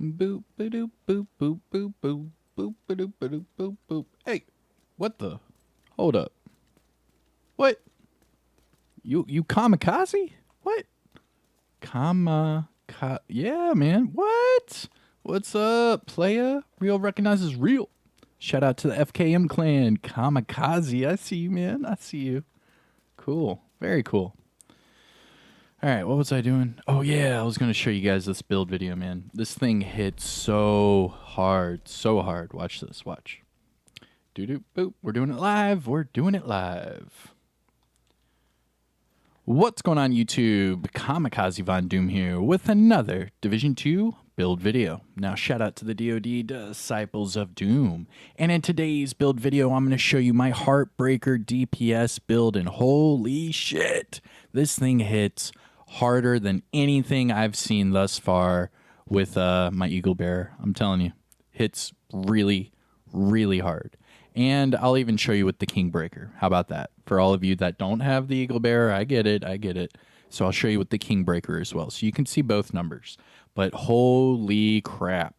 Boop ba-doop boop boop boop boop boop ba-doop ba-doop boop boop. Hey, what the? Hold up. What? You kamikaze? What? Yeah, man. What? What's up, playa? Real recognizes real. Shout out to the FKM clan. Kamikaze. I see you, man. I see you. Cool. Very cool. All right, what was I doing? Oh, yeah, I was going to show you guys this build video, man. This thing hits so hard, so hard. Watch this, watch. Doo-doo, boop. We're doing it live. We're doing it live. What's going on, YouTube? Kamikazevondoom here with another Division 2 build video. Now, shout out to the DoD Disciples of Doom. And in today's build video, I'm going to show you my Heartbreaker DPS build, and holy shit, this thing hits harder than anything I've seen thus far with my Eagle Bearer. I'm telling you, hits really, really hard. And I'll even show you with the Kingbreaker. How about that? For all of you that don't have the Eagle Bearer, I get it, I get it. So I'll show you with the Kingbreaker as well. So you can see both numbers. But holy crap.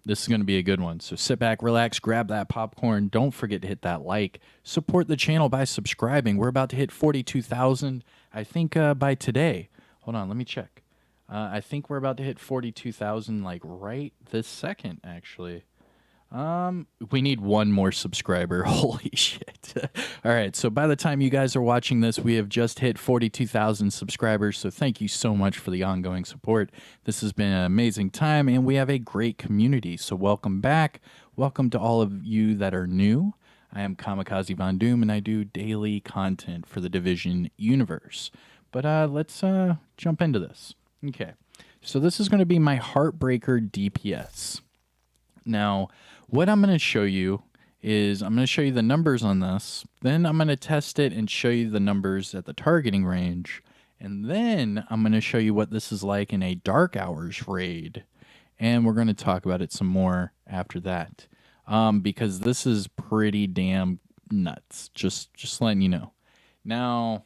This is going to be a good one. So sit back, relax, grab that popcorn. Don't forget to hit that like. Support the channel by subscribing. We're about to hit 42,000, I think, by today. Hold on, let me check. I think we're about to hit 42,000 like right this second, actually. We need one more subscriber. Holy shit. All right. So by the time you guys are watching this, we have just hit 42,000 subscribers. So thank you so much for the ongoing support. This has been an amazing time and we have a great community. So welcome back. Welcome to all of you that are new. I am Kamikazevondoom and I do daily content for the Division universe. But let's jump into this. Okay. So this is going to be my Heartbreaker DPS. Now, what I'm going to show you is I'm going to show you the numbers on this. Then I'm going to test it and show you the numbers at the targeting range. And then I'm going to show you what this is like in a Dark Hours raid. And we're going to talk about it some more after that. Because this is pretty damn nuts. Just letting you know. Now,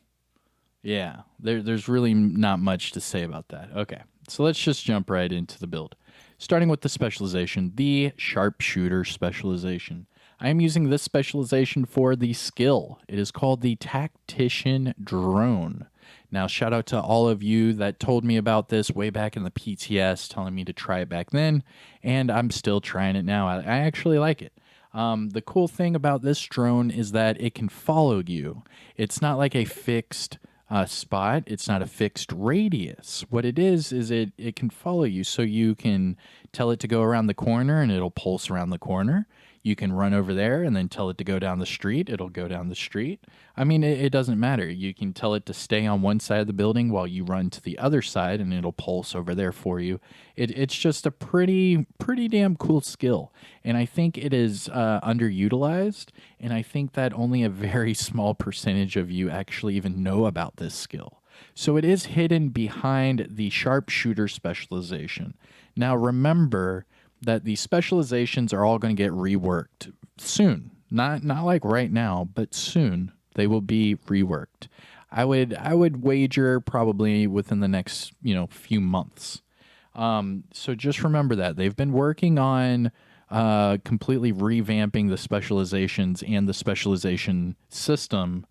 yeah, there's really not much to say about that. Okay, so let's just jump right into the build. Starting with the specialization, the Sharpshooter Specialization. I am using this specialization for the skill. It is called the Tactician Drone. Now, shout out to all of you that told me about this way back in the PTS, telling me to try it back then, and I'm still trying it now. I actually like it. The cool thing about this drone is that it can follow you. It's not like a fixed spot. It's not a fixed radius. What it is it can follow you. So you can tell it to go around the corner and it'll pulse around the corner. You can run over there and then tell it to go down the street. It'll go down the street. I mean, it doesn't matter. You can tell it to stay on one side of the building while you run to the other side and it'll pulse over there for you. It's just a pretty damn cool skill. And I think it is underutilized. And I think that only a very small percentage of you actually even know about this skill. So it is hidden behind the Sharpshooter Specialization. Now remember that the specializations are all going to get reworked soon. Not like right now, but soon they will be reworked. I would wager probably within the next, few months. So just remember that they've been working on completely revamping the specializations and the specialization system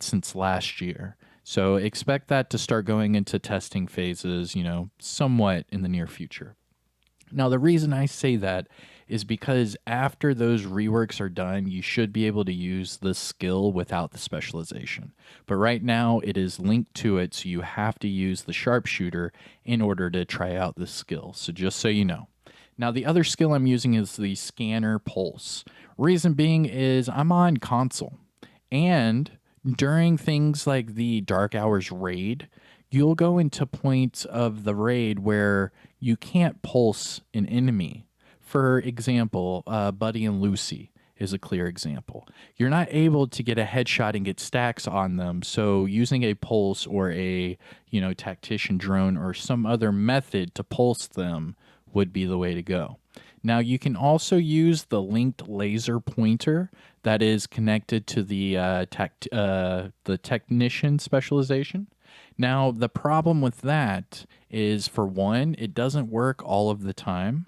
since last year. So expect that to start going into testing phases, somewhat in the near future. Now, the reason I say that is because after those reworks are done, you should be able to use the skill without the specialization. But right now, it is linked to it, so you have to use the Sharpshooter in order to try out this skill. So just so you know. Now, the other skill I'm using is the Scanner Pulse. Reason being is I'm on console. And during things like the Dark Hours raid, you'll go into points of the raid where you can't pulse an enemy. For example, Buddy and Lucy is a clear example. You're not able to get a headshot and get stacks on them, so using a pulse or a tactician drone or some other method to pulse them would be the way to go. Now, you can also use the linked laser pointer that is connected to the technician specialization. Now, the problem with that is, for one, it doesn't work all of the time.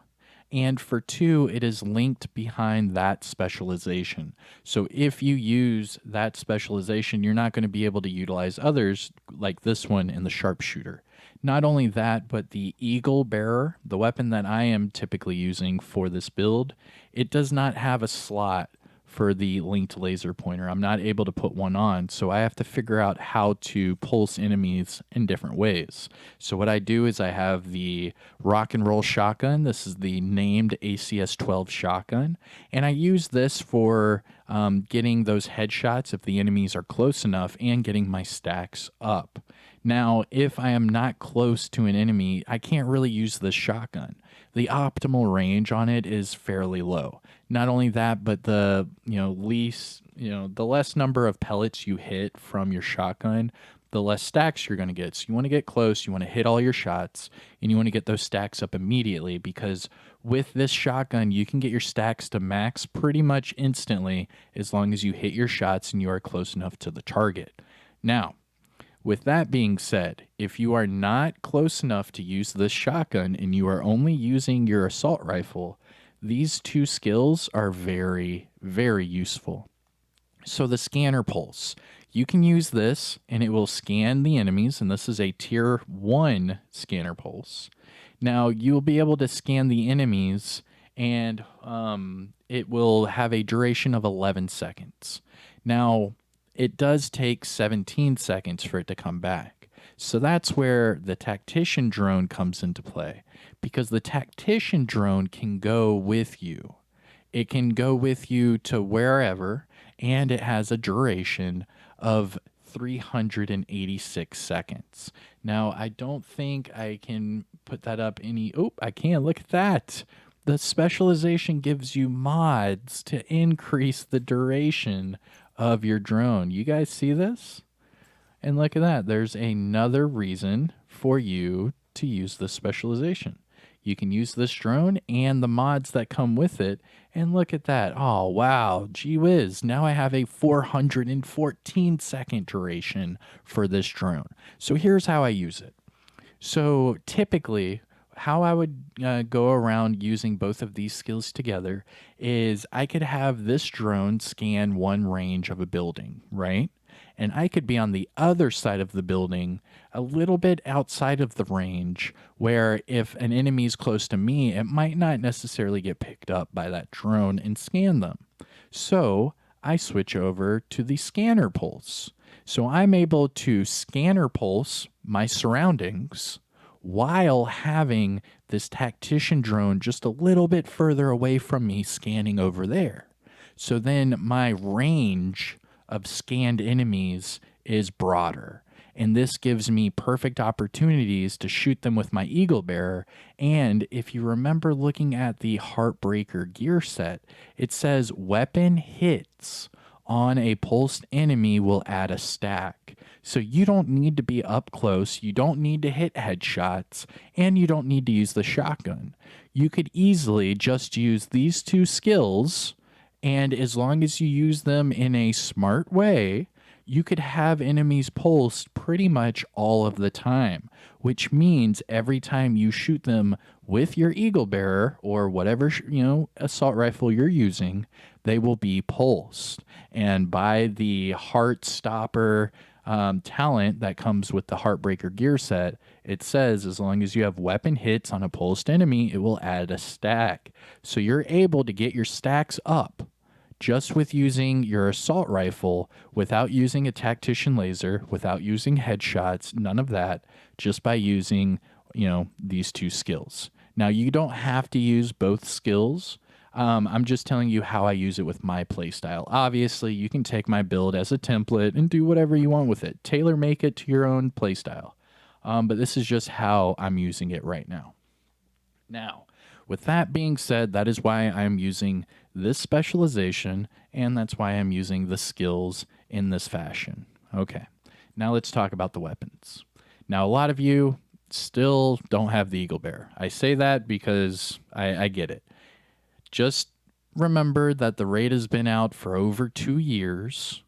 And for two, it is linked behind that specialization. So if you use that specialization, you're not going to be able to utilize others like this one in the Sharpshooter. Not only that, but the Eagle Bearer, the weapon that I am typically using for this build, it does not have a slot for the linked laser pointer. I'm not able to put one on, so I have to figure out how to pulse enemies in different ways. So what I do is I have the rock and roll shotgun. This is the named ACS-12 shotgun, and I use this for getting those headshots if the enemies are close enough and getting my stacks up. Now, if I am not close to an enemy, I can't really use this shotgun. The optimal range on it is fairly low. Not only that, but the the less number of pellets you hit from your shotgun, the less stacks you're going to get. So you want to get close, you want to hit all your shots, and you want to get those stacks up immediately, because with this shotgun, you can get your stacks to max pretty much instantly as long as you hit your shots and you are close enough to the target. Now, with that being said, if you are not close enough to use this shotgun and you are only using your assault rifle, these two skills are very, very useful. So the scanner pulse, you can use this and it will scan the enemies, and this is a tier 1 scanner pulse. Now you'll be able to scan the enemies, and it will have a duration of 11 seconds. Now, it does take 17 seconds for it to come back. So that's where the tactician drone comes into play, because the tactician drone can go with you. It can go with you to wherever, and it has a duration of 386 seconds. Now, I don't think I can put that up any... Oh, I can. Look at that. The specialization gives you mods to increase the duration of your drone. You guys see this? And look at that. There's another reason for you to use this specialization. You can use this drone and the mods that come with it. And look at that. Oh, wow. Gee whiz. Now I have a 414 second duration for this drone. So here's how I use it. So typically, how I would go around using both of these skills together is I could have this drone scan one range of a building, right? And I could be on the other side of the building, a little bit outside of the range, where if an enemy is close to me, it might not necessarily get picked up by that drone and scan them. So I switch over to the scanner pulse. So I'm able to scanner pulse my surroundings while having this tactician drone just a little bit further away from me scanning over there. So then my range of scanned enemies is broader, and this gives me perfect opportunities to shoot them with my Eagle Bearer. And if you remember looking at the Heartbreaker gear set, it says weapon hits on a pulsed enemy will add a stack. So you don't need to be up close, you don't need to hit headshots, and you don't need to use the shotgun. You could easily just use these two skills, and as long as you use them in a smart way, you could have enemies pulsed pretty much all of the time, which means every time you shoot them with your Eagle Bearer or whatever, assault rifle you're using, they will be pulsed. And by the Heart Stopper talent that comes with the Heartbreaker gear set, it says as long as you have weapon hits on a pulsed enemy, it will add a stack. So you're able to get your stacks up just with using your assault rifle, without using a tactician laser, without using headshots, none of that, just by using, these two skills. Now, you don't have to use both skills. I'm just telling you how I use it with my playstyle. Obviously, you can take my build as a template and do whatever you want with it. Tailor make it to your own playstyle. But this is just how I'm using it right now. Now, with that being said, that is why I'm using this specialization, and that's why I'm using the skills in this fashion. Okay, now let's talk about the weapons. Now, a lot of you still don't have the Eagle Bearer. I say that because I get it. Just remember that the raid has been out for over 2 years,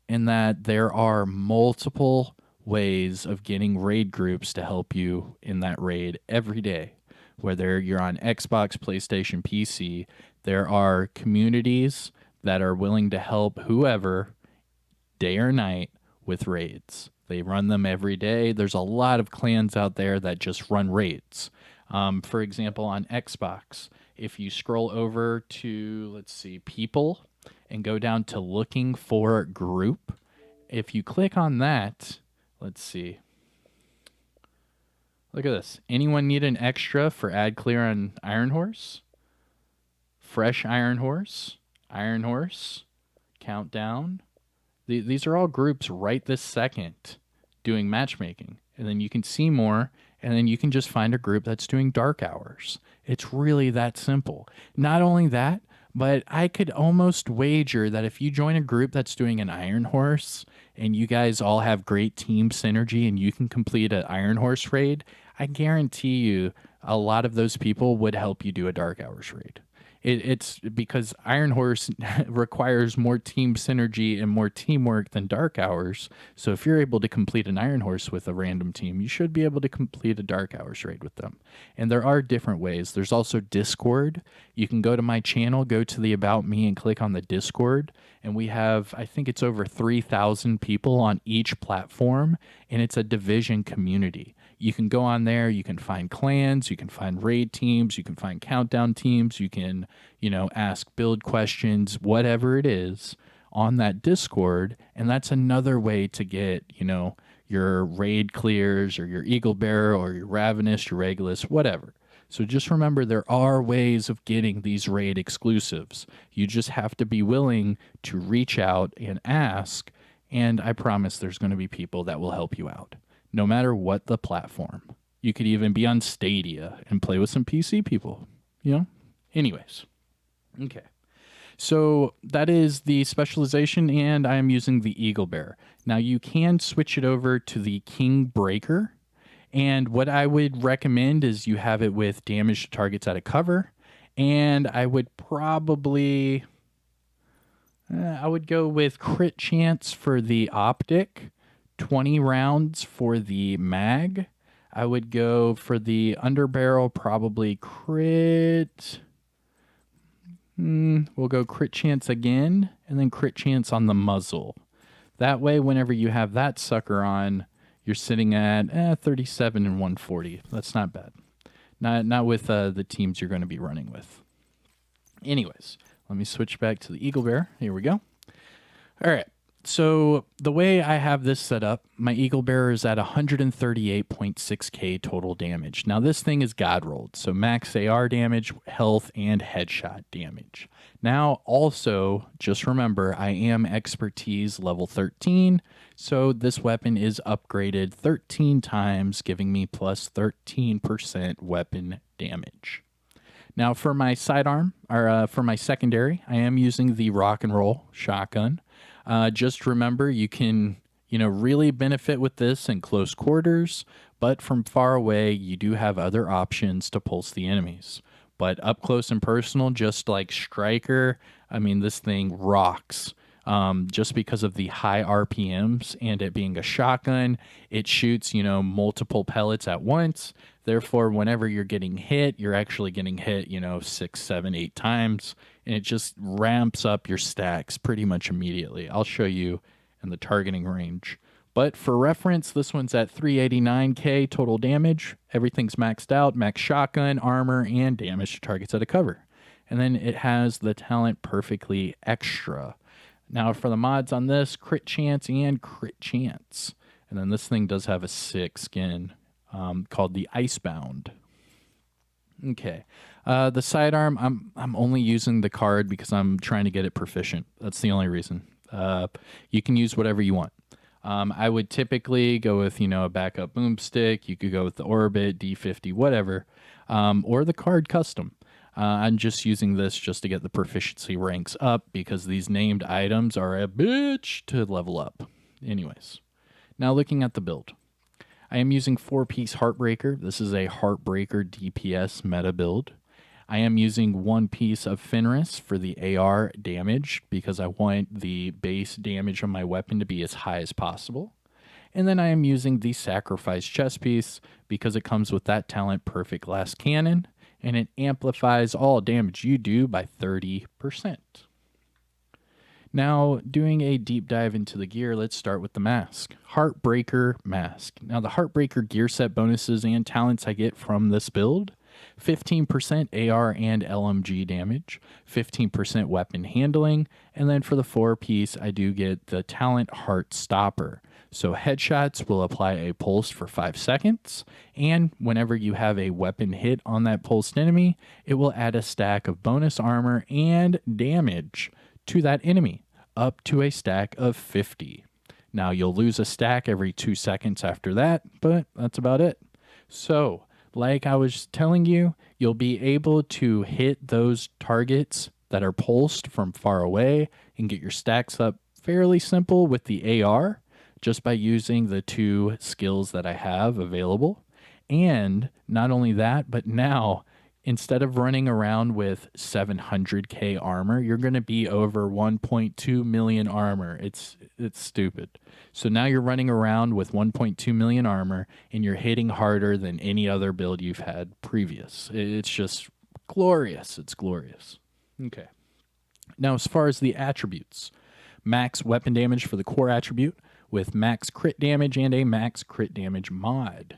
and that there are multiple ways of getting raid groups to help you in that raid every day. Whether you're on Xbox, PlayStation, PC, there are communities that are willing to help whoever day or night with raids. They run them every day. There's a lot of clans out there that just run raids. For example, on Xbox, if you scroll over to, let's see, people and go down to looking for group, if you click on that, let's see. Look at this. Anyone need an extra for ad clear on Iron Horse? Fresh Iron Horse, Countdown. These are all groups right this second doing matchmaking. And then you can see more, and then you can just find a group that's doing dark hours. It's really that simple. Not only that, but I could almost wager that if you join a group that's doing an Iron Horse and you guys all have great team synergy and you can complete an Iron Horse raid, I guarantee you a lot of those people would help you do a Dark Hours raid. It's because Iron Horse requires more team synergy and more teamwork than Dark Hours. So if you're able to complete an Iron Horse with a random team, you should be able to complete a Dark Hours raid with them. And there are different ways. There's also Discord. You can go to my channel, go to the About Me, and click on the Discord. And we have, I think it's over 3,000 people on each platform, and it's a division community. You can go on there, you can find clans, you can find raid teams, you can find countdown teams, you can, ask build questions, whatever it is on that Discord. And that's another way to get, your raid clears or your Eagle Bearer or your Ravenous, your Regulus, whatever. So just remember, there are ways of getting these raid exclusives. You just have to be willing to reach out and ask, and I promise there's going to be people that will help you out, no matter what the platform. You could even be on Stadia and play with some PC people, Anyways. Okay. So that is the specialization, and I am using the Eagle Bear. Now you can switch it over to the King Breaker, and what I would recommend is you have it with damage to targets out of cover, and I would probably... I would go with crit chance for the optic, 20 rounds for the mag. I would go for the underbarrel, probably crit. We'll go crit chance again, and then crit chance on the muzzle. That way, whenever you have that sucker on, you're sitting at 37 and 140. That's not bad. Not with the teams you're going to be running with. Anyways, let me switch back to the Eagle Bear. Here we go. All right. So the way I have this set up, my Eagle Bearer is at 138.6k total damage. Now this thing is God rolled, so max AR damage, health, and headshot damage. Now also, just remember, I am expertise level 13, so this weapon is upgraded 13 times, giving me plus 13% weapon damage. Now for my sidearm, or for my secondary, I am using the rock and roll shotgun. Just remember, you can, really benefit with this in close quarters, but from far away, you do have other options to pulse the enemies. But up close and personal, just like Striker, this thing rocks. Just because of the high RPMs and it being a shotgun, it shoots, multiple pellets at once. Therefore, whenever you're getting hit, you're actually getting hit, 6, 7, 8 times, and it just ramps up your stacks pretty much immediately. I'll show you in the targeting range. But for reference, this one's at 389k total damage. Everything's maxed out, max shotgun, armor, and damage to targets out of cover. And then it has the talent Perfectly Extra. Now for the mods on this, crit chance and crit chance. And then this thing does have a sick skin called the Icebound. Okay. The sidearm, I'm only using the card because I'm trying to get it proficient. That's the only reason. You can use whatever you want. I would typically go with, a backup boomstick. You could go with the Orbit, D50, whatever. Or the card custom. I'm just using this just to get the proficiency ranks up because these named items are a bitch to level up. Anyways, now looking at the build. I am using 4-piece Heartbreaker. This is a Heartbreaker DPS meta build. I am using 1 piece of Fenris for the AR damage because I want the base damage on my weapon to be as high as possible. And then I am using the Sacrifice chest piece because it comes with that talent Perfect Glass Cannon, and it amplifies all damage you do by 30%. Now, doing a deep dive into the gear, let's start with the mask. Heartbreaker mask. Now, the Heartbreaker gear set bonuses and talents I get from this build: 15% AR and LMG damage, 15% weapon handling, and then for the 4-piece, I do get the talent Heart Stopper. So headshots will apply a pulse for 5 seconds, and whenever you have a weapon hit on that pulsed enemy, it will add a stack of bonus armor and damage to that enemy, up to a stack of 50. Now, you'll lose a stack every 2 seconds after that, but that's about it. So, like I was telling you, you'll be able to hit those targets that are pulsed from far away and get your stacks up fairly simple with the AR, just by using the 2 skills that I have available. And not only that, but now, instead of running around with 700k armor, you're going to be over 1.2 million armor. It's stupid. So now you're running around with 1.2 million armor, and you're hitting harder than any other build you've had previous. It's just glorious. It's glorious. Okay. Now, as far as the attributes, max weapon damage for the core attribute with max crit damage and a max crit damage mod.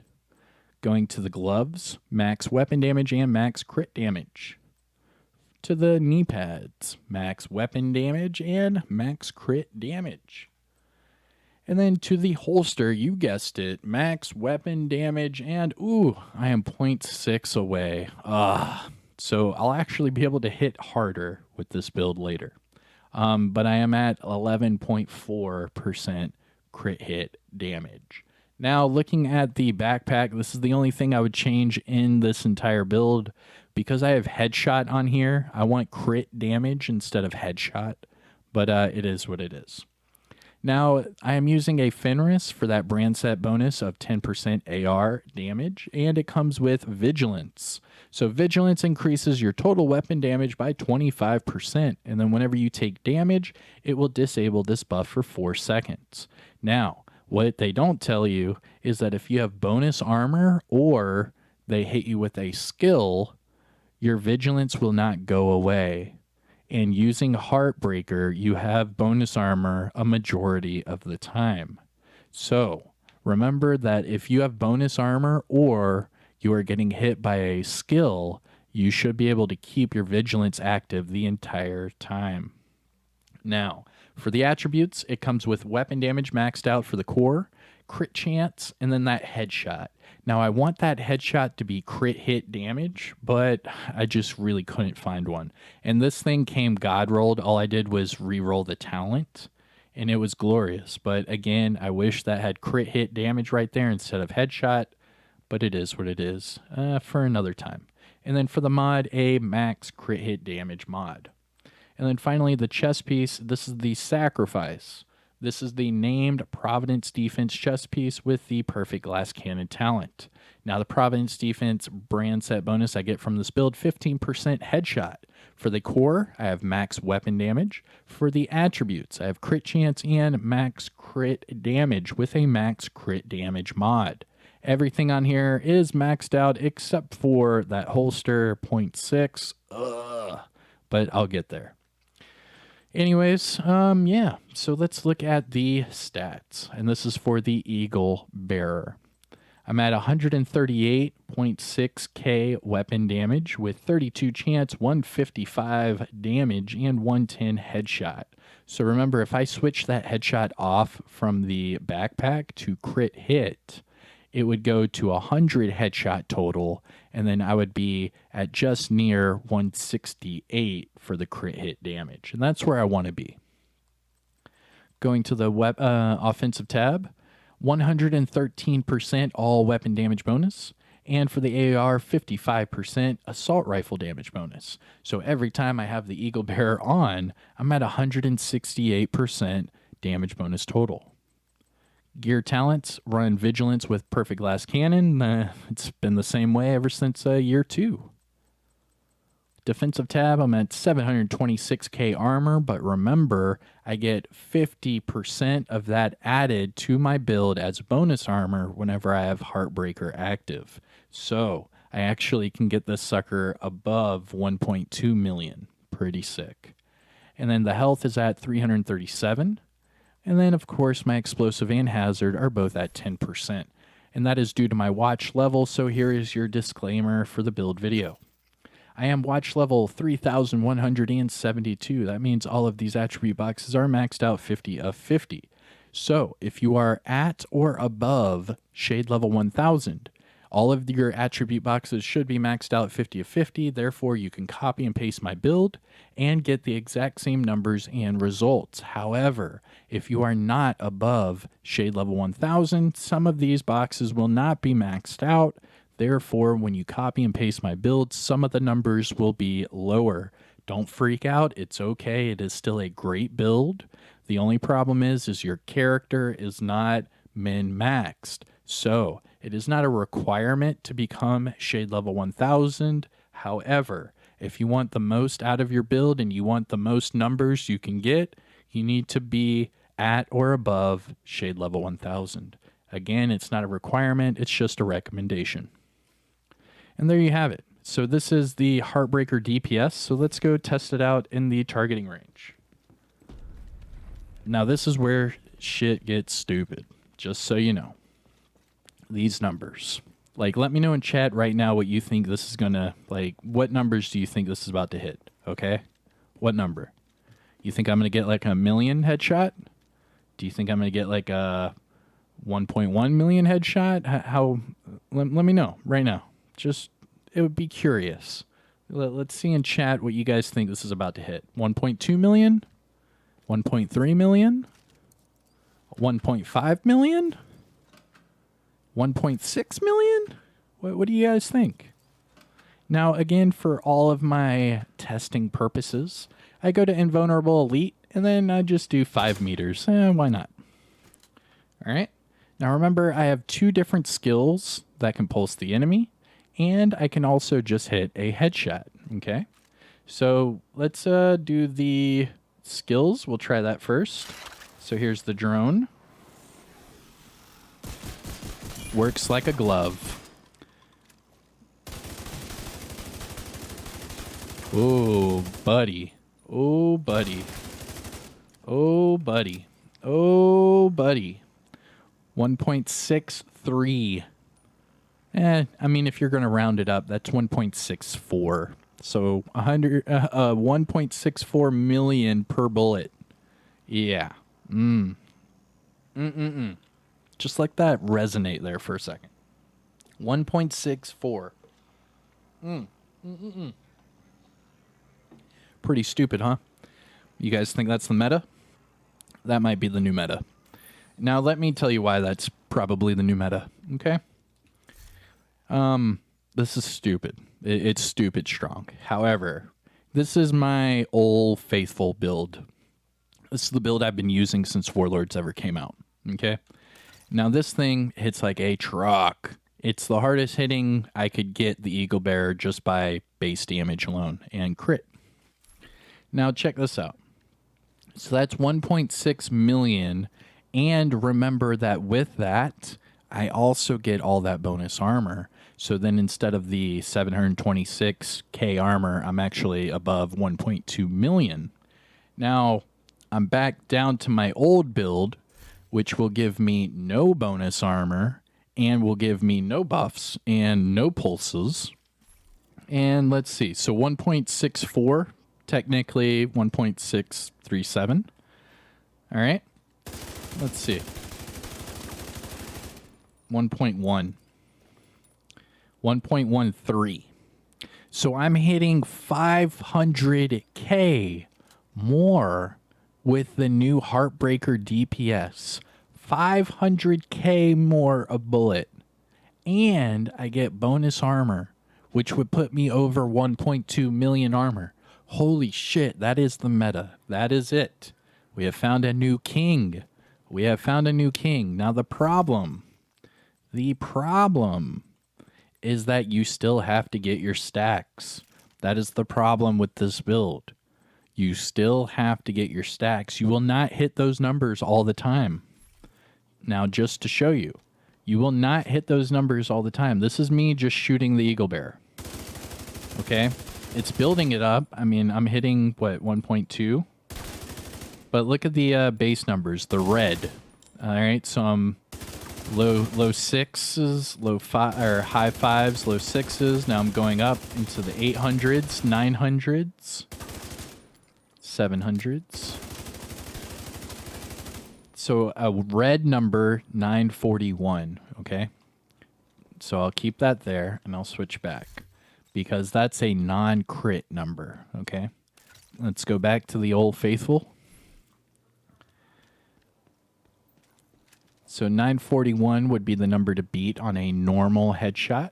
Going to the gloves, max weapon damage and max crit damage. To the knee pads, max weapon damage and max crit damage. And then to the holster, you guessed it, max weapon damage and, ooh, I am 0.6 away. So I'll actually be able to hit harder with this build later. But I am at 11.4% crit hit damage. Now, looking at the backpack, this is the only thing I would change in this entire build. Because I have headshot on here, I want crit damage instead of headshot, but it is what it is. Now, I am using a Fenris for that brand set bonus of 10% AR damage, and it comes with Vigilance. So Vigilance increases your total weapon damage by 25%, and then whenever you take damage, it will disable this buff for 4 seconds. Now, what they don't tell you is that if you have bonus armor or they hit you with a skill, your vigilance will not go away. And using Heartbreaker, you have bonus armor a majority of the time. So remember that if you have bonus armor or you are getting hit by a skill, you should be able to keep your vigilance active the entire time. Now, for the attributes, it comes with weapon damage maxed out for the core, crit chance, and then that headshot. Now, I want that headshot to be crit hit damage, but I just really couldn't find one. And this thing came God rolled. All I did was re-roll the talent, and it was glorious. But again, I wish that had crit hit damage right there instead of headshot, but it is what it is for another time. And then for the mod, a max crit hit damage mod. And then finally, the chest piece, this is the Sacrifice. This is the named Providence Defense chest piece with the Perfect Glass Cannon talent. Now, the Providence Defense brand set bonus I get from this build, 15% headshot. For the core, I have max weapon damage. For the attributes, I have crit chance and max crit damage with a max crit damage mod. Everything on here is maxed out except for that holster 0.6. But I'll get there. Anyways, yeah, so let's look at the stats, and this is for the Eagle Bearer. I'm at 138.6k weapon damage with 32 chance, 155 damage, and 110 headshot. So remember, if I switch that headshot off from the backpack to crit hit, it would go to 100 headshot total, and then I would be at just near 168 for the crit hit damage. And that's where I want to be. Going to the offensive tab, 113% all weapon damage bonus. And for the AR, 55% assault rifle damage bonus. So every time I have the Eagle Bearer on, I'm at 168% damage bonus total. Gear talents, run Vigilance with Perfect Glass Cannon. It's been the same way ever since year 2. Defensive tab, I'm at 726k armor, but remember, I get 50% of that added to my build as bonus armor whenever I have Heartbreaker active. So I actually can get this sucker above 1.2 million. Pretty sick. And then the health is at 337. And then, of course, my explosive and hazard are both at 10%. And that is due to my watch level, so here is your disclaimer for the build video. I am watch level 3,172. That means all of these attribute boxes are maxed out 50 of 50. So if you are at or above shade level 1000, all of your attribute boxes should be maxed out 50 of 50. Therefore, you can copy and paste my build and get the exact same numbers and results. However, if you are not above shade level 1000, some of these boxes will not be maxed out. Therefore, when you copy and paste my build, some of the numbers will be lower. Don't freak out. It's okay. It is still a great build. The only problem is your character is not min-maxed. So it is not a requirement to become shade level 1000. However, if you want the most out of your build and you want the most numbers you can get, you need to be at or above shade level 1000. Again, it's not a requirement. It's just a recommendation. And there you have it. So this is the Heartbreaker DPS. So let's go test it out in the targeting range. Now this is where shit gets stupid, just so you know. These numbers. Like, let me know in chat right now what you think this is gonna, like, what numbers do you think this is about to hit, okay? What number? You think I'm gonna get like a million headshot? Do you think I'm gonna get like a 1.1 million headshot? How, let me know right now. Just, it would be curious. Let's see in chat what you guys think this is about to hit. 1.2 million? 1.3 million? 1.5 million? 1.6 million? What do you guys think? Now, again, for all of my testing purposes, I go to Invulnerable Elite, and then I just do 5 meters. Why not? All right. Now, remember, I have 2 different skills that can pulse the enemy, and I can also just hit a headshot, okay? So let's do the skills. We'll try that first. So here's the drone. Works like a glove. Oh, buddy. Oh, buddy. Oh, buddy. Oh, buddy. 1.63. I mean, if you're going to round it up, that's 1.64. So 1.64 million per bullet. Yeah. Just like that, resonate there for a second. 1.64. Pretty stupid, huh? You guys think that's the meta? That might be the new meta. Now, let me tell you why that's probably the new meta, okay? This is stupid. It's stupid strong. However, this is my old faithful build. This is the build I've been using since Warlords ever came out, okay? Now, this thing hits like a truck. It's the hardest hitting I could get the Eagle Bearer just by base damage alone and crit. Now, check this out. So that's 1.6 million. And remember that with that, I also get all that bonus armor. So then instead of the 726k armor, I'm actually above 1.2 million. Now, I'm back down to my old build, which will give me no bonus armor and will give me no buffs and no pulses. And let's see. So 1.64, technically 1.637. All right. Let's see. 1.1. 1.13. So I'm hitting 500k more with the new Heartbreaker DPS. 500k more a bullet. And I get bonus armor, which would put me over 1.2 million armor. Holy shit, that is the meta. That is it. We have found a new king. We have found a new king. Now the problem is that you still have to get your stacks. That is the problem with this build. You still have to get your stacks. You will not hit those numbers all the time. Now, just to show you, you will not hit those numbers all the time. This is me just shooting the Eagle Bear. Okay? It's building it up. I mean, I'm hitting, what, 1.2? But look at the base numbers, the red. All right, so I'm low sixes, high fives, low sixes. Now I'm going up into the 800s, 900s, 700s. So a red number, 941, okay? So I'll keep that there, and I'll switch back, because that's a non-crit number, okay? Let's go back to the old faithful. So 941 would be the number to beat on a normal headshot.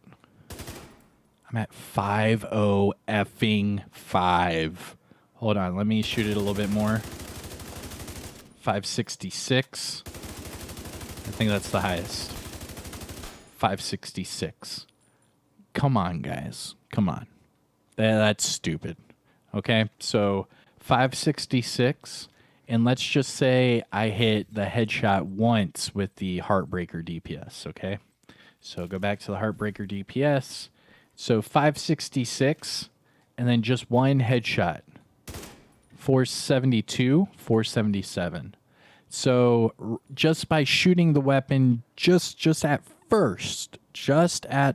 I'm at 5-0 effing 5. Hold on, let me shoot it a little bit more. 566. I think that's the highest. 566. Come on, guys. Come on. That's stupid. Okay, so 566. And let's just say I hit the headshot once with the Heartbreaker DPS, okay? So go back to the Heartbreaker DPS. So 566, and then just one headshot. 472, 477. So just by shooting the weapon just at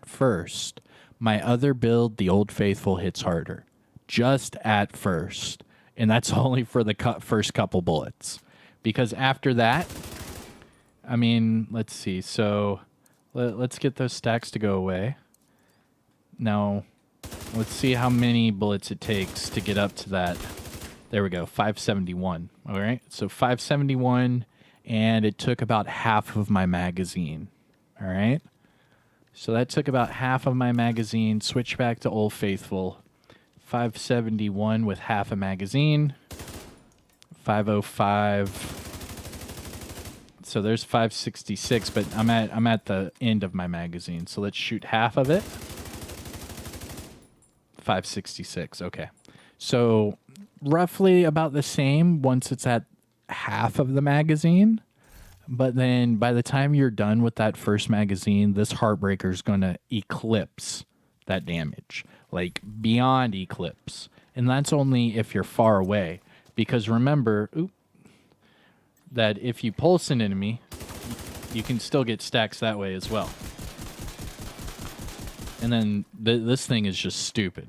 first, my other build, the Old Faithful, hits harder. Just at first. And that's only for the first couple bullets. Because after that, I mean, let's see. So let's get those stacks to go away. Now, let's see how many bullets it takes to get up to that. There we go, 571. All right, so 571, and it took about half of my magazine. All right, so that took about half of my magazine. Switch back to Old Faithful. 571 with half a magazine. 505. So there's 566, but I'm at the end of my magazine. So let's shoot half of it. 566. Okay. So roughly about the same once it's at half of the magazine. But then by the time you're done with that first magazine, this Heartbreaker is going to eclipse that damage. Like beyond eclipse. And that's only if you're far away. Because remember, that if you pulse an enemy, you can still get stacks that way as well. And then this thing is just stupid.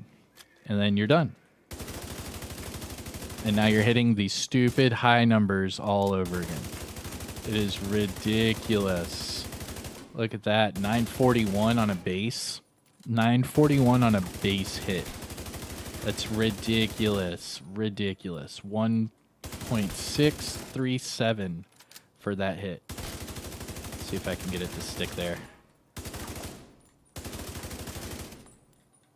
And then you're done. And now you're hitting these stupid high numbers all over again. It is ridiculous. Look at that. 941 on a base. 941 on a base hit. That's ridiculous. Ridiculous. 1.637 for that hit. Let's see if I can get it to stick there.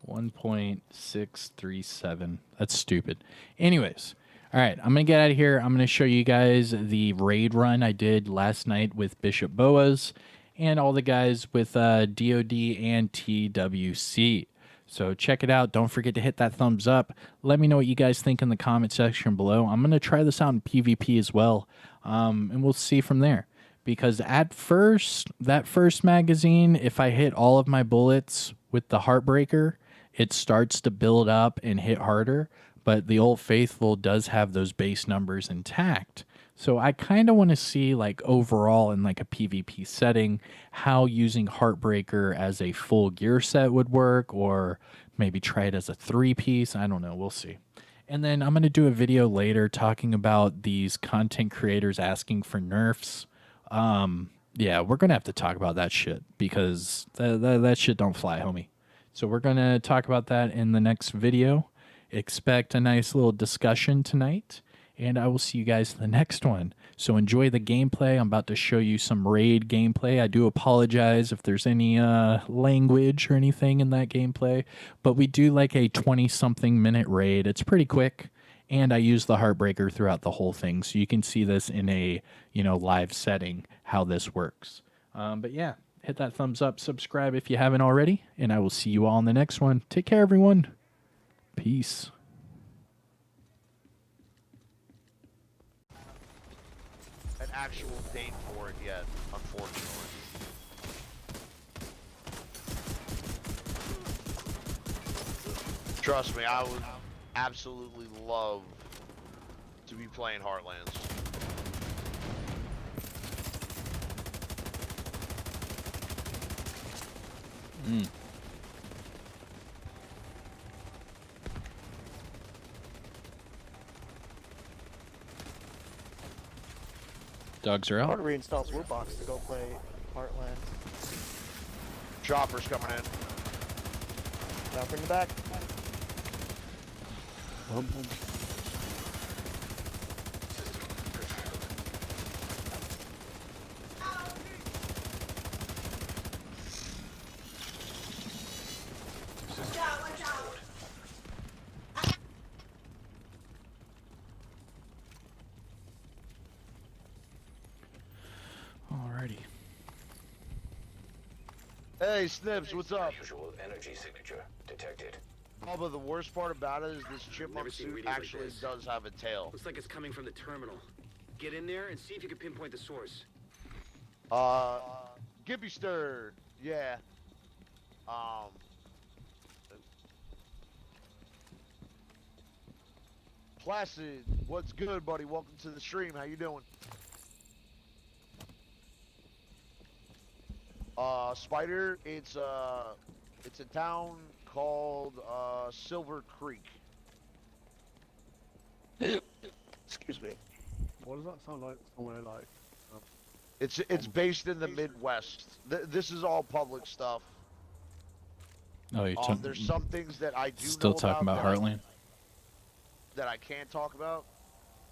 1.637. That's stupid. Anyways, all right, I'm going to get out of here. I'm going to show you guys the raid run I did last night with Bishop Boas and all the guys with DOD and TWC. So check it out. Don't forget to hit that thumbs up. Let me know what you guys think in the comment section below. I'm going to try this out in PvP as well, and we'll see from there. Because at first, that first magazine, if I hit all of my bullets with the Heartbreaker, it starts to build up and hit harder. But the Old Faithful does have those base numbers intact. So I kind of want to see, like, overall in like a PvP setting, how using Heartbreaker as a full gear set would work, or maybe try it as a 3-piece. I don't know. We'll see. And then I'm going to do a video later talking about these content creators asking for nerfs. Yeah, we're going to have to talk about that shit because that shit don't fly, homie. So we're going to talk about that in the next video. Expect a nice little discussion tonight. And I will see you guys in the next one. So enjoy the gameplay. I'm about to show you some raid gameplay. I do apologize if there's any language or anything in that gameplay. But we do like a 20-something minute raid. It's pretty quick. And I use the Heartbreaker throughout the whole thing. So you can see this in a live setting, how this works. But yeah, hit that thumbs up. Subscribe if you haven't already. And I will see you all in the next one. Take care, everyone. Peace. Peace. An actual date for it yet, unfortunately. Trust me, I would absolutely love to be playing Heartlands. Dogs are I out. want to reinstall Woodbox to go play Heartland. Chopper's coming in. Chopper in the back. Alrighty. Hey, Snips, what's up? Unusual energy signature detected. Oh, but the worst part about it is this chipmunk suit actually does have a tail. Looks like it's coming from the terminal. Get in there and see if you can pinpoint the source. Gippy Stir, yeah. Placid, what's good, buddy? Welcome to the stream. How you doing? Spider, it's a town called Silver Creek. Excuse me. What does that sound like? Somewhere like. It's based in the Midwest. This is all public stuff. Oh, you're There's some things that I do still know talking about Heartland? that I can't talk about.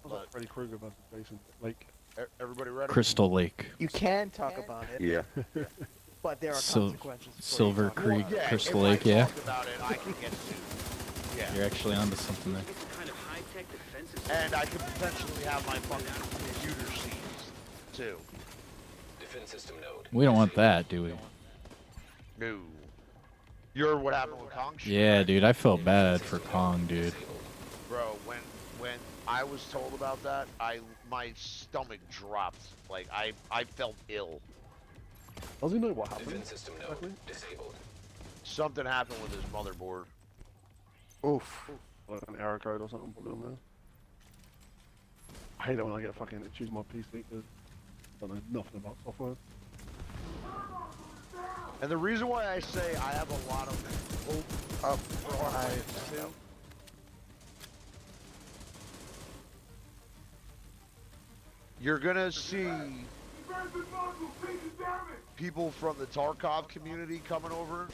But Freddy Krueger versus Jason. Like. Everybody ready? Crystal Lake. You can talk about it. Yeah. But there are Sil- consequences. before you Silver talk about Creek, it. Crystal if Lake, I yeah. talk about it, I can get sued. Yeah. You're actually onto something there. It's a kind of high-tech defensive And I could potentially have my fucking computer seized, too. defense system node. We don't want that, do we? No. You're what happened with Kong shit, Yeah, right? dude. I felt bad for Kong, dude. Bro, when I was told about that, my stomach dropped. Like, I felt ill. Does he know what happened? Defense system node Exactly. disabled. Something happened with his motherboard. Oof. Like an error code or something probably on there. I hate it when I get fucking choose my PC because I don't know nothing about software. And the reason why I say I have a lot of hope for Heartlands too. You're gonna see people from the Tarkov community coming over.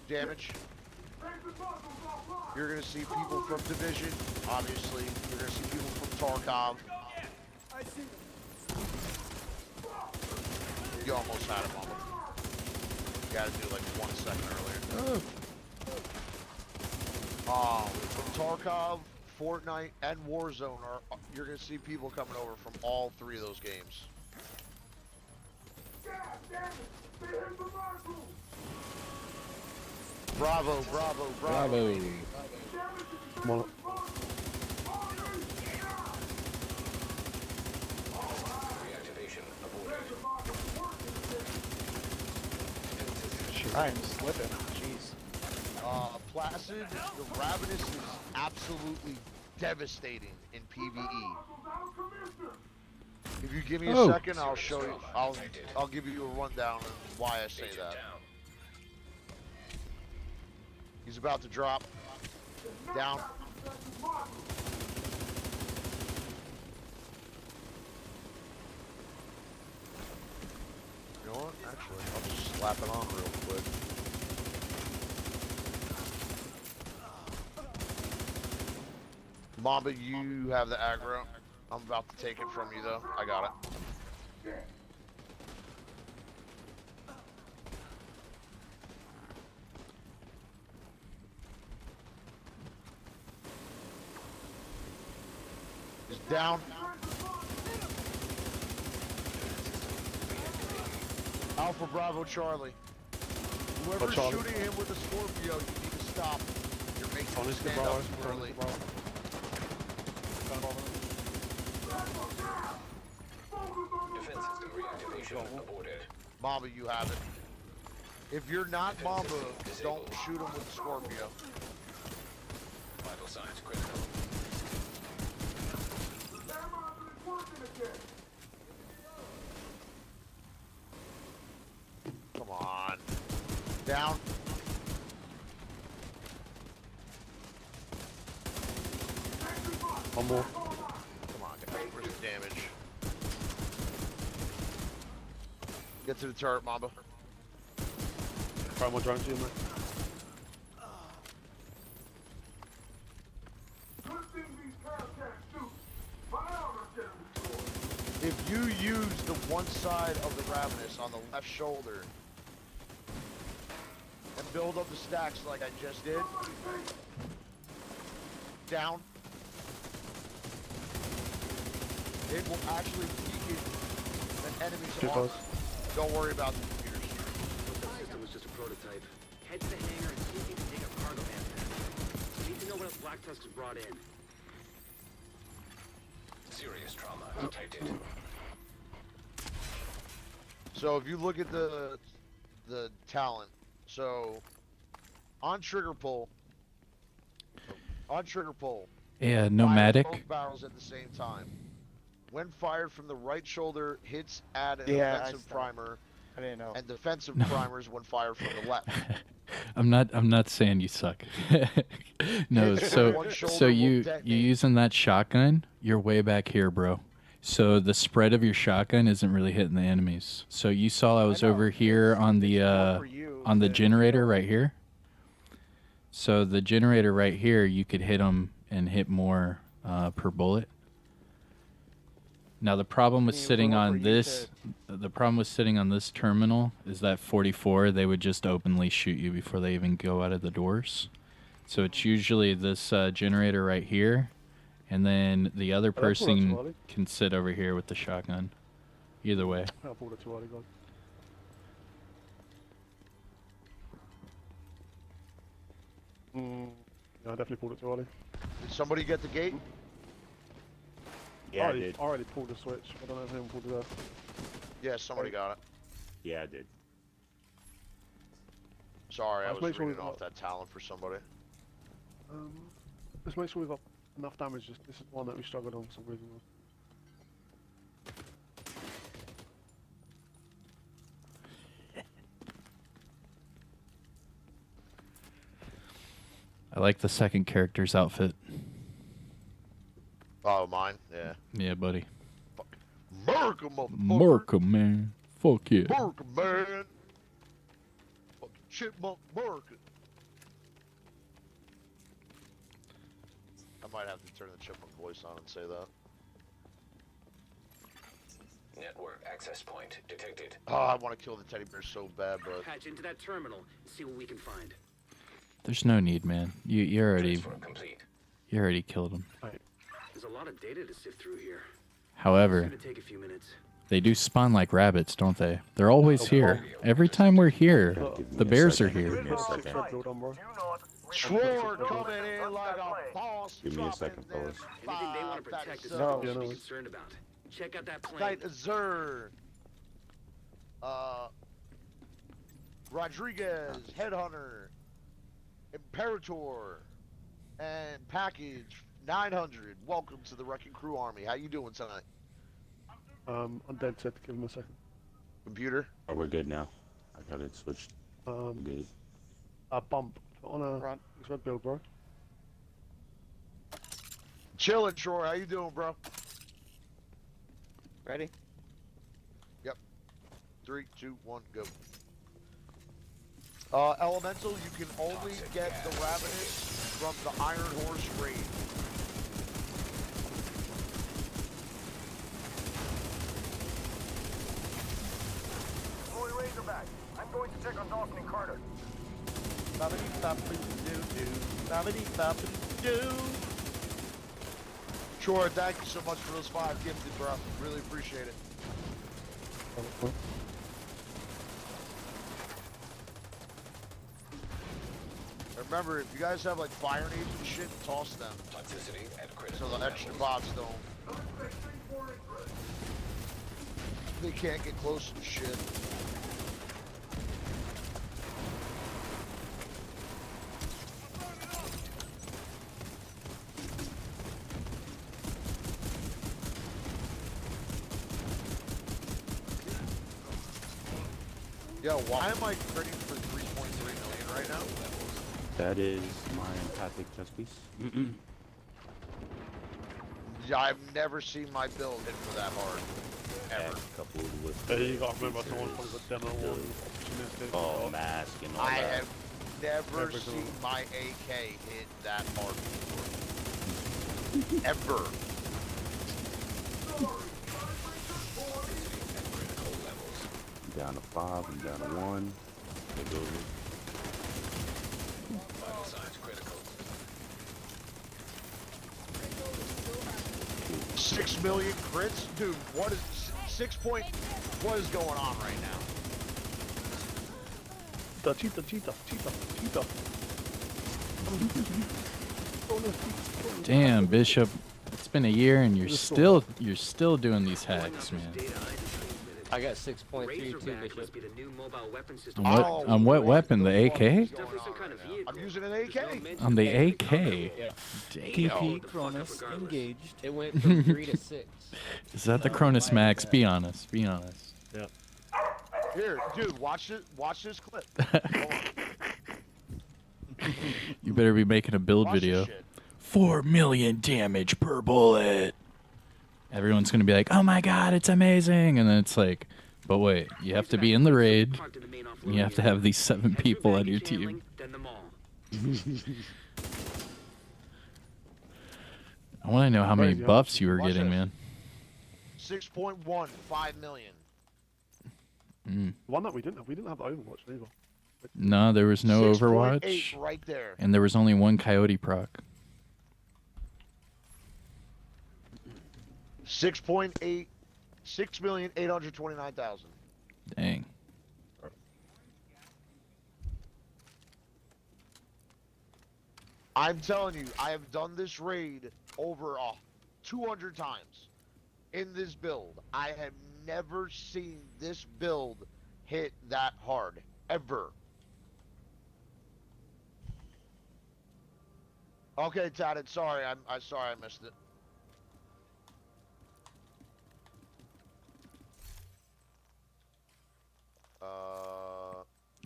Damage. You're gonna see people from Division, obviously. You're gonna see people from Tarkov. You almost had him on. You gotta do like 1 second earlier. From Tarkov, Fortnite, and Warzone you're gonna see people coming over from all three of those games. Bravo, bravo, bravo. Bravo. Come on. Reactivation aborted. I'm slipping. Jeez. Placid, the Ravenous is absolutely devastating in PvE. If you give me a second, I'll show you. I'll give you a rundown of why I say Agent that. down. He's about to drop. Down. You know what? Actually, I'll just slap it on real quick. Mamba, you have the aggro. I'm about to take it from you, though. I got it. He's down. Alpha Bravo Charlie. Whoever's Charlie. shooting him with a Scorpio, you need to stop. On this Stand bar, up on this early. bar. Defense system reactivation aborted. Mamba, you have it. If you're not Mamba, don't shoot him with the Scorpio. Vital signs critical. Come on. Down. One more. Come on, guys. Where's the damage? Get to the turret, Mamba. Try more drones here, mate. If you use the one side of the Ravenous on the left shoulder and build up the stacks like I just did, down, it will actually weaken an enemy's Two armor. close. Don't worry about the computers. That system was just a prototype. Head to the hangar and see if you can dig up cargo manifest. We need to know what else Black Tusk has brought in. Serious trauma detected. So if you look at the talent, so on trigger pull, Yeah, fire nomadic. both barrels at the same time. When fired from the right shoulder, hits add an Yeah, I offensive saw. primer, I didn't know. and defensive primers when fired from the left. I'm not saying you suck. No, Hit so one shoulder so will you detonate. using that shotgun, you're way back here, bro. So the spread of your shotgun isn't really hitting the enemies. So you saw I was know. over here on the more for you on the to generator kill. right here. So the generator right here, you could hit them and hit more per bullet. Now the problem with I mean, sitting more for on you this, the problem with sitting on this terminal is that 44, they would just openly shoot you before they even go out of the doors. So it's usually this generator right here, and then the other pull that too person early. can sit over here with the shotgun. Either way. I pulled it too early, guys. Yeah, I definitely pulled it too early. Did somebody get the gate? Yeah, I did. already pulled the switch. I don't know if anyone pulled it out. Yeah, somebody got it. Yeah, I did. Sorry, I Let's was make sure reading we've off that talent for somebody. Let's make sure we've got enough damage. This is one that we struggled on for some reason. I like the second character's outfit. Oh, mine? Yeah. Yeah, buddy. America, motherfucker! America, man. Fuck yeah. America, man! Fucking chipmunk America! I might have to turn the chipmunk voice on and say that. Network access point detected. Oh, I want to kill the teddy bear so bad, but Patch into that terminal and see what we can find. There's no need, man. You already Transfer complete. killed him. There's a lot of data to sift through here. It's However, gonna take a few minutes. they do spawn like rabbits, don't they? They're always here. Every time we're here, Give me the a bears are second, here. Give me a second. Build on, bro. Sword coming in like a boss. Give me a dropping second, them fellas. Anything they want to fat protect is sons. something we No. should be Yeah, no. concerned about. Check out that plane. Knight Azur. Rodriguez, Headhunter, Imperator, and Package 900. Welcome to the Wrecking Crew Army. How you doing tonight? I'm dead set. Give him a second. Computer? Oh, we're good now. I got it switched. Good. A bump on a Front. red build, bro. Chillin', Troy. How you doing, bro? Ready? 3, 2, 1, go. Elemental, you can only get the Ravenous from the Iron Horse raid. Boy Razorback, I'm going to check on Dawson and Carter. Troy, thank you so much for those 5 gifted, bro. Really appreciate it. Remember, if you guys have like fire nades and shit, toss them. Toxicity at So critical the extra levels. bots don't. They can't get close to shit. Yo, why am I critting for 3.3 million right now? That is my empathic chest piece. Yeah, I've never seen my build hit for that hard. Ever. Coupled with. You gotta remember, someone probably got demo one. Opportunistic. Oh, mask and all I that. have never Never seen done. my AK hit that hard before. Ever. I'm down to 5. I'm down to 1. There goes it. Vital signs critical. 6 million crits? Dude, what is 6 point? What is going on right now? Cheetah. Damn, Bishop. It's been a year and you're still doing these hacks, man. I got 6.32, Razorback Bishop. must be the new mobile weapon system. On what weapon? The AK? Definitely some kind of vehicle. I'm using an There's no AK. mention On of the any AK? Yeah. Damn. Cronus engaged. It went from 3 to 6. Is that the Cronus Max? Be honest. Be honest. Here, dude, watch it. Watch this clip. Hold on. You better be making a build Watch this video. shit. 4 million damage per bullet. Everyone's gonna be like, "Oh my god, it's amazing!" And then it's like, but wait, you have to be in the raid. And you have to have these 7 people on your team. I want to know how many Crazy, huh? buffs you were Watch getting, this. man. 6.1, 5 million. One that we didn't have the Overwatch either. No, there was no 6.8 Overwatch, right there. and there was only one Coyote proc. 6.8, 6,829,000. Dang. I'm telling you, I have done this raid over 200 times in this build. I have never seen this build hit that hard, ever. Okay, Tatted, sorry, I'm sorry I missed it.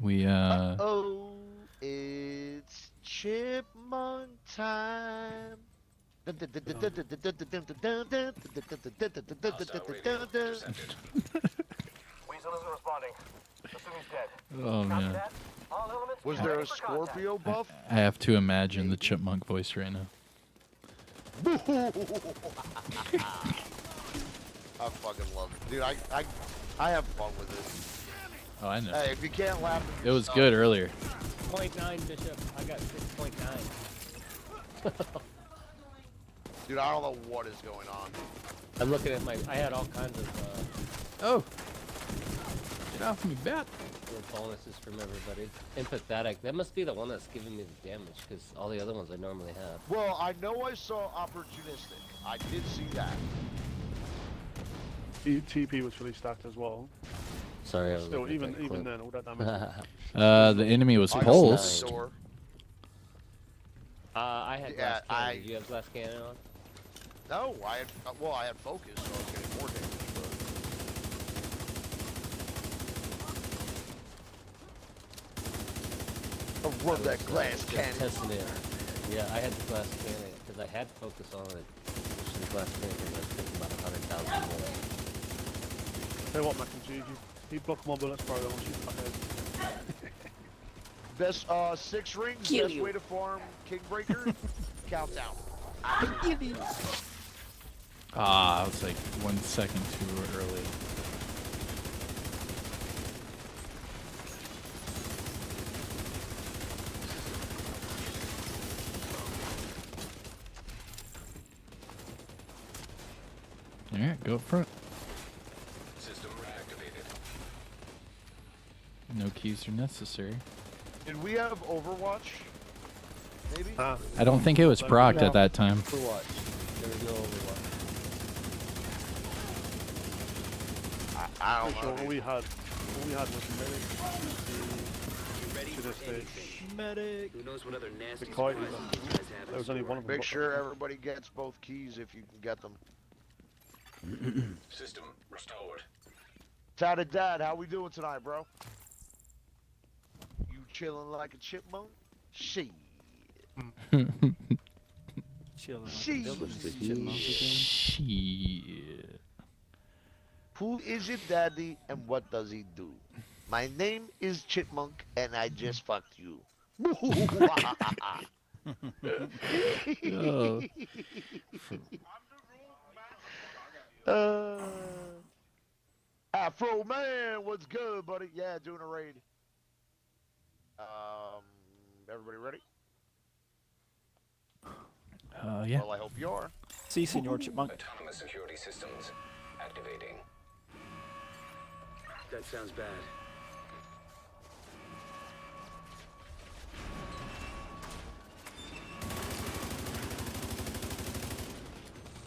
We Oh, it's chipmunk time. Weasel isn't responding. Assume he's dead. Oh Copy man, that. All elements Was be there ready a for contact. Scorpio buff? I have to imagine the chipmunk voice right now. I fucking love it, dude. I have fun with it. Oh, I know. Hey, if you can't laugh, at It was yourself- good earlier. 0.9, Bishop. I got 6.9. Dude, I don't know what is going on. I'm looking at I had all kinds of Oh, get off me, bat! little bonuses from everybody. Empathetic. That must be the one that's giving me the damage, because all the other ones I normally have. Well, I know I saw opportunistic. I did see that. TP was fully stacked as well. Sorry, I was Still, looking at that even clip. then, all that damage. The enemy was I got pulsed. the door. I had Yeah, glass cannon. I- Did you have glass cannon on? No, I had well, I had focus, so I was getting more damage. But I rub that glass Just cannon. testing it. Yeah, I had the glass cannon because I had focus on it. Which the glass cannon because I was thinking about 100,000 more. Tell you what, Mac and G, you block more bullets, bro, then I'll shoot my head. Best 6 rings, Kill best you. way to farm Kingbreaker. Countdown. Ah, I was like 1 second too early. Alright, go up front. System reactivated. No keys are necessary. Did we have Overwatch? maybe? I don't think it was procced at that time. Overwatch. There was no Overwatch. I Pretty don't sure know. all we had was medic. To this stage. Who knows what other nasty The kite surprises was these guys have in There was only store. one of them. Make sure everybody gets both keys if you can get them. System restored. Tatted Dad, how we doing tonight, bro? You chilling like a chipmunk? Shit. Chilling. Shit. Shit. Who is it, Daddy, and what does he do? My name is Chipmunk, and I just fucked you. Afro Man, what's good, buddy? Yeah, doing a raid. Everybody ready? Yeah. Well, I hope you are. See, Senor Chipmunk. Autonomous security systems activating. That sounds bad.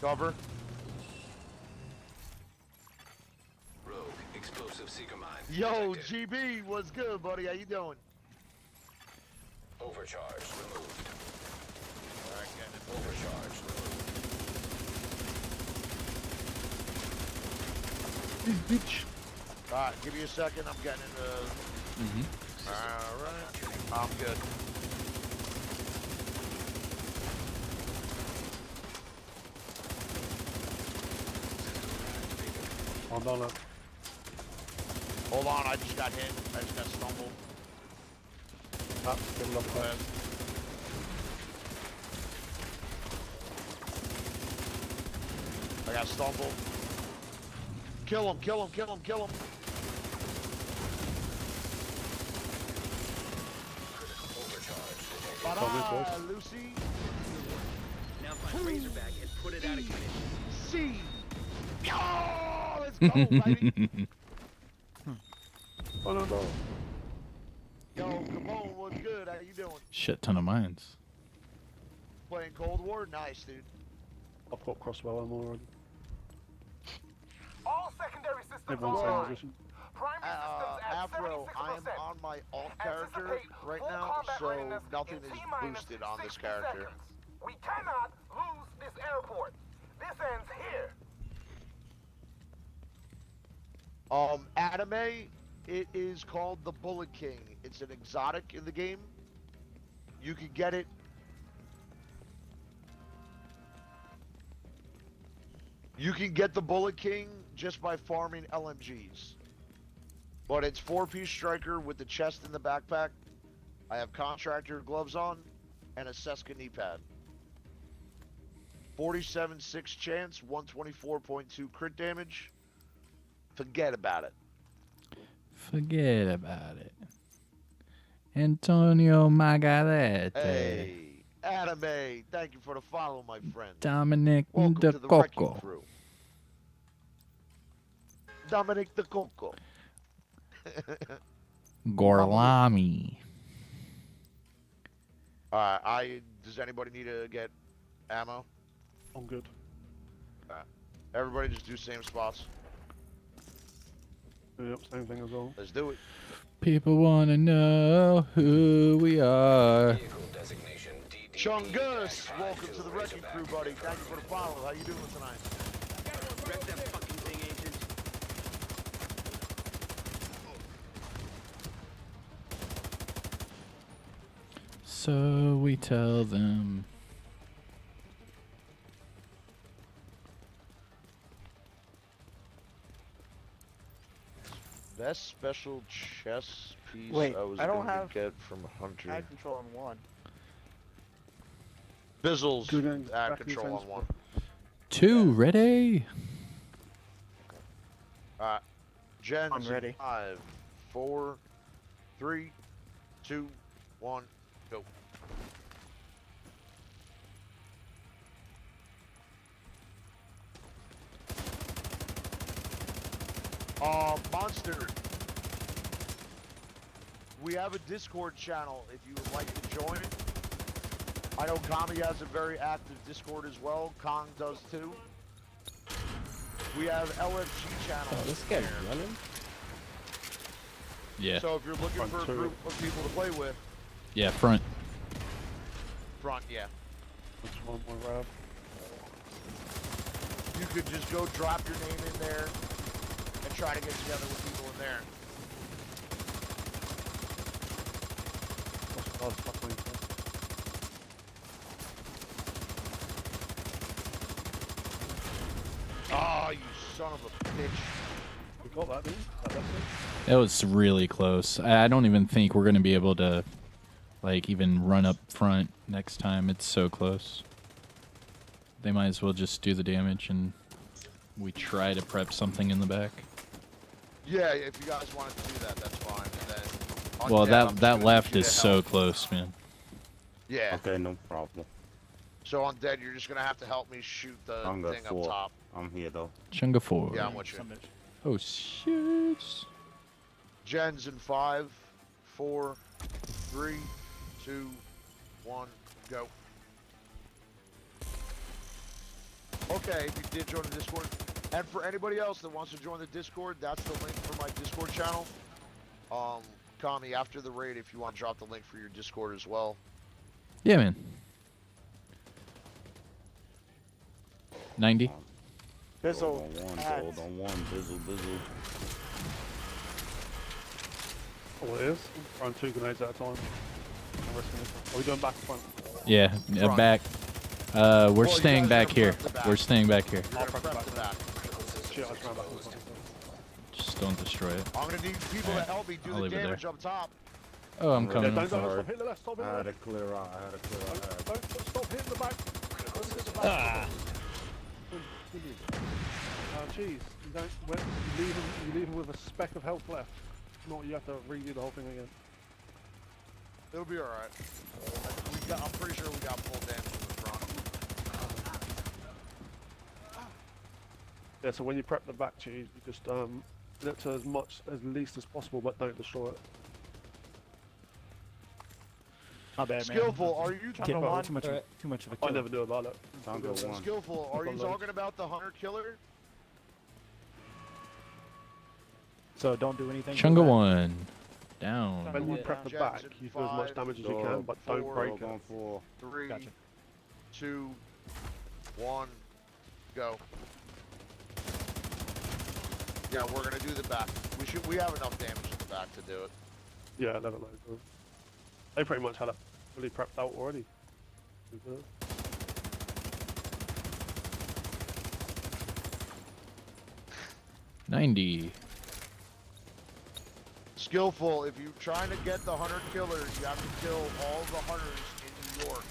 Cover. Rogue explosive seeker mine. Yo, detected. GB, what's good, buddy? How you doing? Overcharge removed. Overcharge removed. Bitch. Alright, give me a second. I'm getting into. Alright. I'm good. Oh, no, no. Hold on, I just got hit. I just got stumbled. Ah, still up Go there. ahead. I got stumbled. Kill him, kill him, kill him, kill him. Bye, Lucy. Now find Razorback and put it out of commission. C. Oh, let's go, baby. Oh, no, no. Yo, Capone, what's good? How you doing? Shit ton of mines. Playing Cold War? Nice, dude. I've got crossbow ammo already. All secondary systems Everyone's online. same position. Primary systems at Afro, I am 76%. on my alt character Anticipate right full now, combat so readiness nothing in is T-minus boosted on this 60 character. seconds. We cannot lose this airport. This ends here. Anime, it is called the Bullet King. It's an exotic in the game. You can get it. You can get the Bullet King just by farming LMGs. But it's 4-piece striker with the chest and the backpack. I have contractor gloves on and a Seska knee pad. 47.6 chance, 124.2 crit damage. Forget about it. Forget about it. Antonio Margarete. Hey, Anime, thank you for the follow, my friend. Dominic Welcome De to the Wrecking Coco. Crew. Dominic the Coco. Gorlami. Does anybody need to get ammo? I'm good. Everybody just do same spots. Yep, same thing as well. Let's do it. People want to know who we are. Vehicle designation DD. Chungus, welcome to the Wrecking Crew, buddy. Thank you for the follow. How you doing tonight? Wreck that fucking thing, agent. So we tell them. Best special chess piece Wait, I was I don't going have- to get from Hunter. I control on one. Bizzles, Good again, add back in control defense, on one. 2 ready? Jen, I'm ready. 5, 4, 3, 2, 1, go. Monster. We have a Discord channel if you would like to join it. I know Kami has a very active Discord as well. Kong does too. We have LFG channels. Oh, this guy's running. Yeah. So if you're looking for a group of people to play with, Yeah, front. front, yeah. Which one more Rob? You could just go drop your name in there and try to get together with people in there. What's the last fucking thing? Oh, you son of a bitch. We got that, didn't we? That's it. That was really close. I don't even think we're gonna be able to, like, even run up front next time. It's so close. They might as well just do the damage and we try to prep something in the back. Yeah, if you guys wanted to do that, that's fine. And then Well, Undead, I'm just that gonna left need you is to so help. close, man. Yeah. Okay, no problem. So Undead, you're just gonna have to help me shoot the I'm thing the up 4. top. I'm here though. Chunga 4. Yeah, I'm with you. Oh shit. Gens in 5, 4, 3, 2, 1, go. Okay, you did join the Discord. And for anybody else that wants to join the Discord, that's the link for my Discord channel. Kami, after the raid, if you want to drop the link for your Discord as well. Yeah, man. 90. Hold Bizzle. on one, ads. hold on one, bizzle, bizzle. Oh, it is. Throwing 2 grenades at a time. Are we going back front? Yeah, Front. back. We're Well, you staying guys back gotta here. prep the back. We're staying back here. You're gonna prep the back. Shit, I just ran back in front. Just don't destroy it. I'm gonna need people to help me do I'll the leave it there. damage up top. Oh, I'm Yeah, coming. Don't Sorry. stop hitting the left, stop hitting I the had left. to clear out, I had to clear out. Don't stop hitting the back. Don't hit the back. Ah. Jeez, you don't. When you leave him with a speck of health left. Not you have to redo the whole thing again. It'll be alright. I'm pretty sure we got full damage in the front. Yeah, so when you prep the back cheese, you just get it to as least as possible, but don't destroy it. Not bad, man. Skillful, are you Can't talking too much, too much of a I kill. never do about it. Tango 1. Skillful, are you Got loads. talking about the hunter killer? So don't do anything. Chunga with that. 1. Down. When you Yeah. prep the Jets back, in you do as much 5, damage as you can, but don't 4, break Hold it. on 4. 3, Gotcha. 2, 1, go. Yeah, we're gonna do the back. We have enough damage in the back to do it. Yeah, never mind. They pretty much had it fully prepped out already. 90. Skillful, if you're trying to get the hunter killer, you have to kill all the hunters in New York.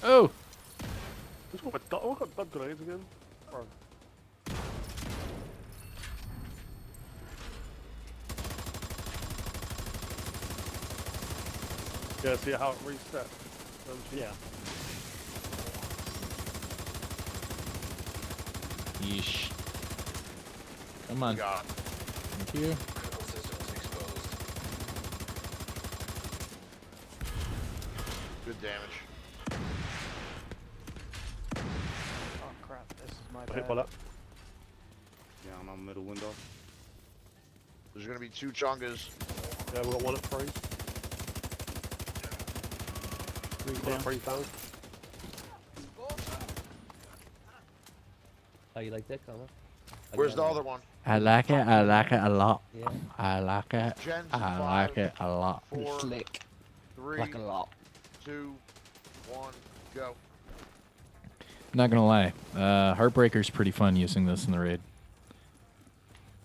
Oh! What's got dud grenades again? Bro. Yeah, see how it reset. Yeah. Yeesh. Come on. God. Thank you. Critical systems exposed. Good damage. Oh crap, this is my Hit by bad. that. Down on middle window. There's gonna be 2 chungas. Yeah, we got one at 3. Three down. 3 down. How you like that, Connor? Where's the other one? I like it. I like it a lot. Yeah. I like it. Gens in I 5, like it a lot. 4, Slick. 3, Like a lot. 2, 1, go. Not gonna lie. Heartbreaker's pretty fun using this in the raid.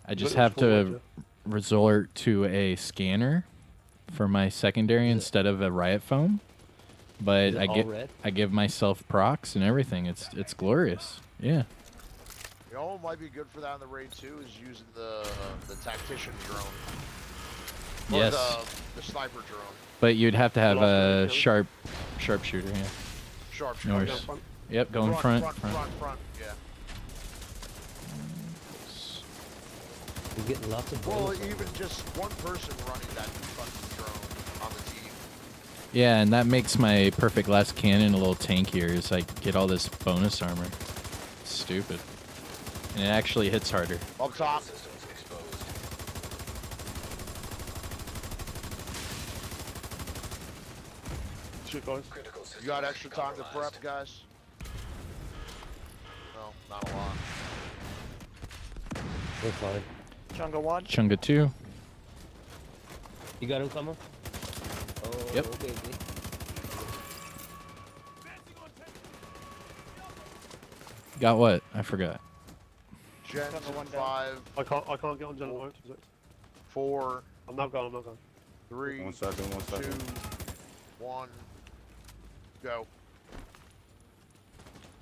I just have to resort to a scanner for my secondary instead of a riot foam. But Is it all red? I give myself procs and everything. It's glorious. Yeah. You know what might be good for that in the raid too is using the tactician drone. Or Yes. the sniper drone. But you'd have to have a Lost sharpshooter. Yeah. Sharpshooter. No worries. Yep. Going front. Front, yeah. You're getting lots of Well, bonus. even just one person running that fucking drone on the team. Yeah, and that makes my perfect glass cannon a little tankier as I get all this bonus armor. Stupid. And it actually hits harder. Up top. Systems exposed. Shit, guys. Critical systems You got extra time to compromised. prep, guys? No, not a lot. We're fine. Chunga 1. Chunga 2. You got him, Kama? Oh, Yep. baby. Got what? I forgot. Gens Chunga 1 in down. 5, I can't get on Gen 1. 4, I'm not going, I'm not going. 3, 1 second, 1 2, second. 1, go.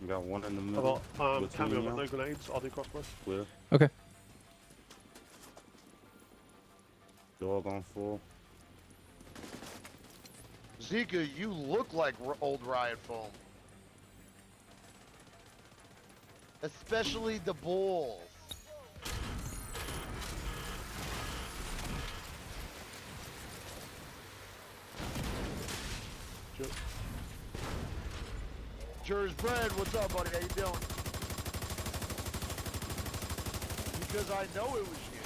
You got one in the I've middle. got With cameo, two but now. no grenades. I'll do crossbow. Clear. Okay. Dog on full. Zika, you look like old Riot Foam. Especially the bulls. Jur's Bread, what's up, buddy? How you doing? Because I know it was you.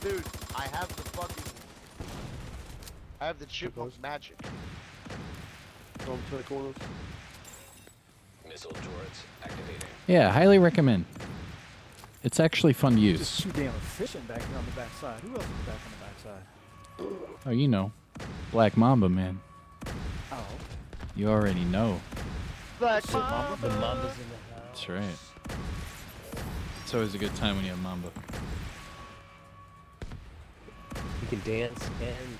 Dude, I have the fucking... I have the chipmunk magic. From to the corners. Missile turrets activating. Yeah, highly recommend. It's actually fun to Just use. too damn efficient back here on the backside. Who else is back on the backside? Oh, you know. Black Mamba, man. Oh. You already know. Black So, Mamba? The Mamba's in the house. That's right. It's always a good time when you have Mamba. You can dance and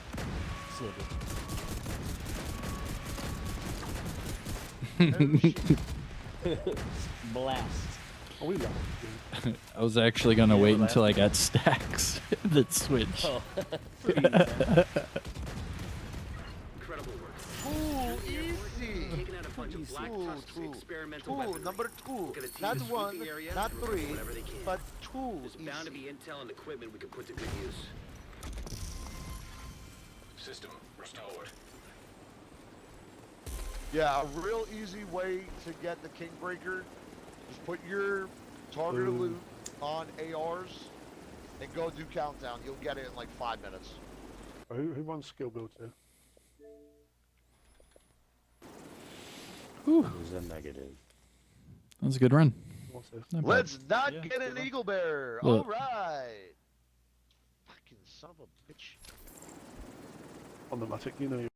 snigger. Blast. Oh, we love it. I was actually going to Yeah, wait we're until I got stacks that switch. Oh. Incredible work. Ooh, easy. Taking out a bunch of black tusk's experimental weaponry. Number 2. Look at a team Not sweeping 1, the area not and recover 3, whatever they can. but 2. There's bound to be intel and equipment we can put to good use. System restored. Yeah, a real easy way to get the Kingbreaker. Just put your targeted loot on ARs and go do countdown. You'll get it in like 5 minutes. Who runs skill builds here? Who's a negative? That was a good run. What's this? Not bad. Let's not Yeah, get an good one. Eagle Bear. Look. All right. Fucking son of a bitch. On the Matic, you know.